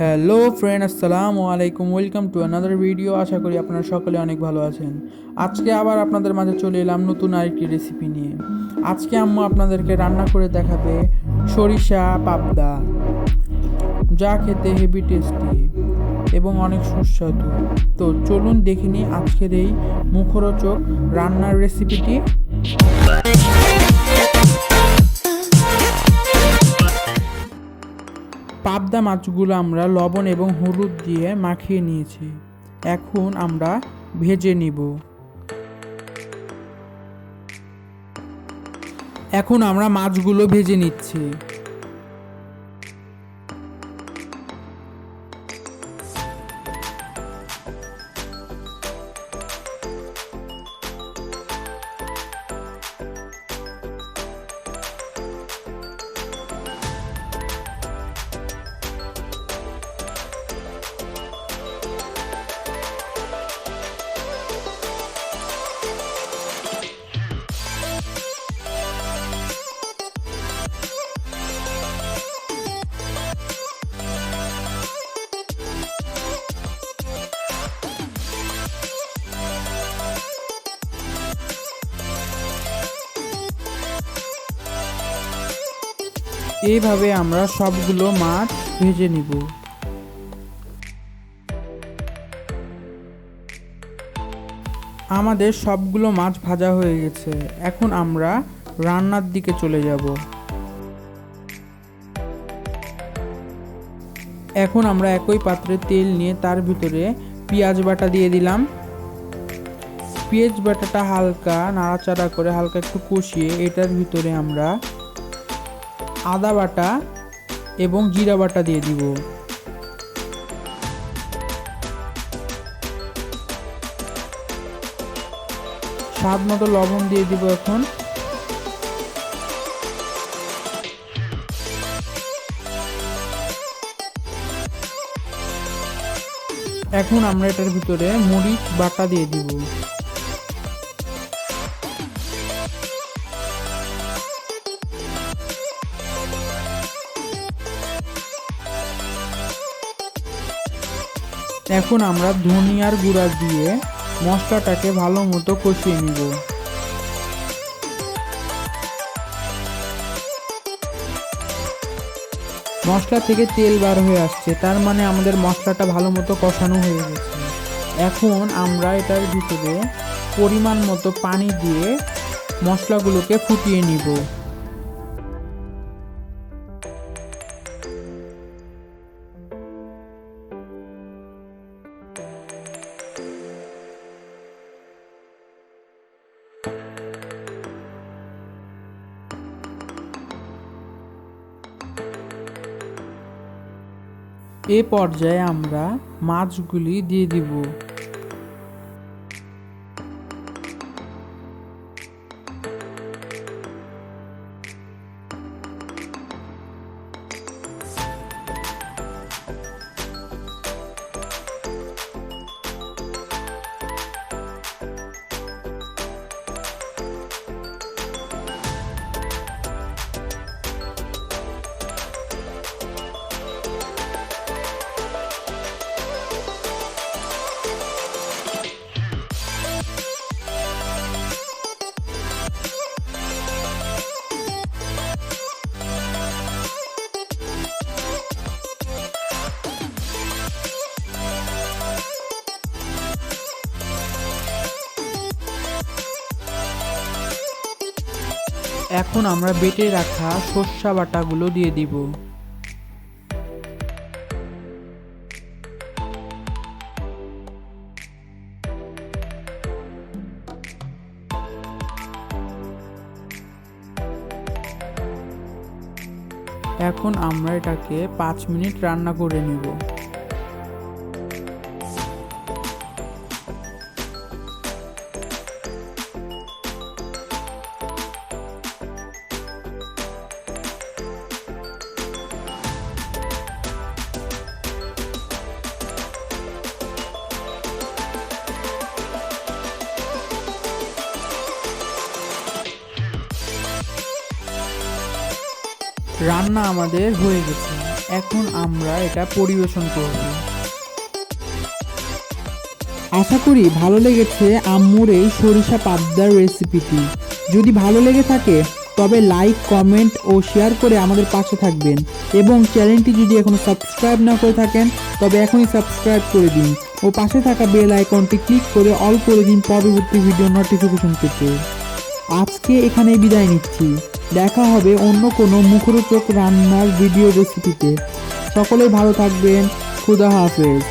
Hello friend, আসসালামু আলাইকুম। Welcome to another video. আশা করি আপনারা সকলে অনেক ভালো আছেন। আজকে আবার আপনাদের মাঝে চলে এলাম নতুন আরেকটি রেসিপি নিয়ে। আজকে আম্মু আপনাদেরকে রান্না করে দেখাবে সরিষা পাবদা, যা খেতে হেভি টেস্টি এবং অনেক সুস্বাদু। তো চলুন দেখে নিই আজকের এই মুখরোচক রান্নার রেসিপিটি। পাবদা মাছগুলো আমরা লবণ এবং হলুদ দিয়ে মাখিয়ে নিয়েছি। এখন আমরা ভেজে নিব। এখন আমরা মাছগুলো ভেজে নিচ্ছি। এইভাবে আমরা সবগুলো মাছ ভেজে নিব। আমাদের সবগুলো মাছ ভাজা হয়ে গেছে। এখন আমরা রান্নার দিকে চলে যাব। এখন আমরা একই পাত্রে তেল নিয়ে তার ভিতরে পেঁয়াজ বাটা দিয়ে দিলাম। পেঁয়াজ বাটাটা হালকা নাড়াচাড়া করে হালকা একটু কষিয়ে এটার ভিতরে আমরা আদা বাটা এবং জিরা বাটা দিয়ে দিব। স্বাদ মতো লবণ দিয়ে দিব। এখন আমরা এটার ভিতরে মরিচ বাটা দিয়ে দিব। এখন আমরা ধনিয়ার গুঁড়া দিয়ে মশলাটাকে ভালো মতো কষিয়ে নিব। মশলা থেকে তেল বার হয়ে আসছে, তার মানে আমাদের মশলাটা ভালো মতো কষানো হয়ে গেছে। এখন আমরা এটার ভিতরে পরিমাণ মতো পানি দিয়ে মশলাগুলোকে ফুটিয়ে নিব। এ পর্যায়ে আমরা মাছগুলি দিয়ে দিব। এখন আমরা বেটে রাখা সর্ষা বাটাগুলো দিয়ে দিব। এখন আমরা এটাকে 5 মিনিট রান্না করে নেব। রান্না আমাদের হয়ে গেছে। এখন আমরা এটা পরিবেশন করব। আশা করি ভালো লেগেছে আম্মুর এই সরিষা পাবদার রেসিপিটি। যদি ভালো লেগে থাকে তবে লাইক, কমেন্ট ও শেয়ার করে আমাদের পাশে থাকবেন এবং চ্যানেলটি যদি এখনো সাবস্ক্রাইব না করে থাকেন তবে এখনই সাবস্ক্রাইব করে দিন ও পাশে থাকা বেল আইকনটি ক্লিক করে অল করে দিন পরবর্তী ভিডিও নোটিফিকেশন পেতে। আজকে এখানেই বিদায় নিচ্ছি। দেখা হবে অন্য কোনো মুখরোচক রান্নার ভিডিও রেসিপিতে। সকলেই ভালো থাকবেন। খুদা হাফেজ।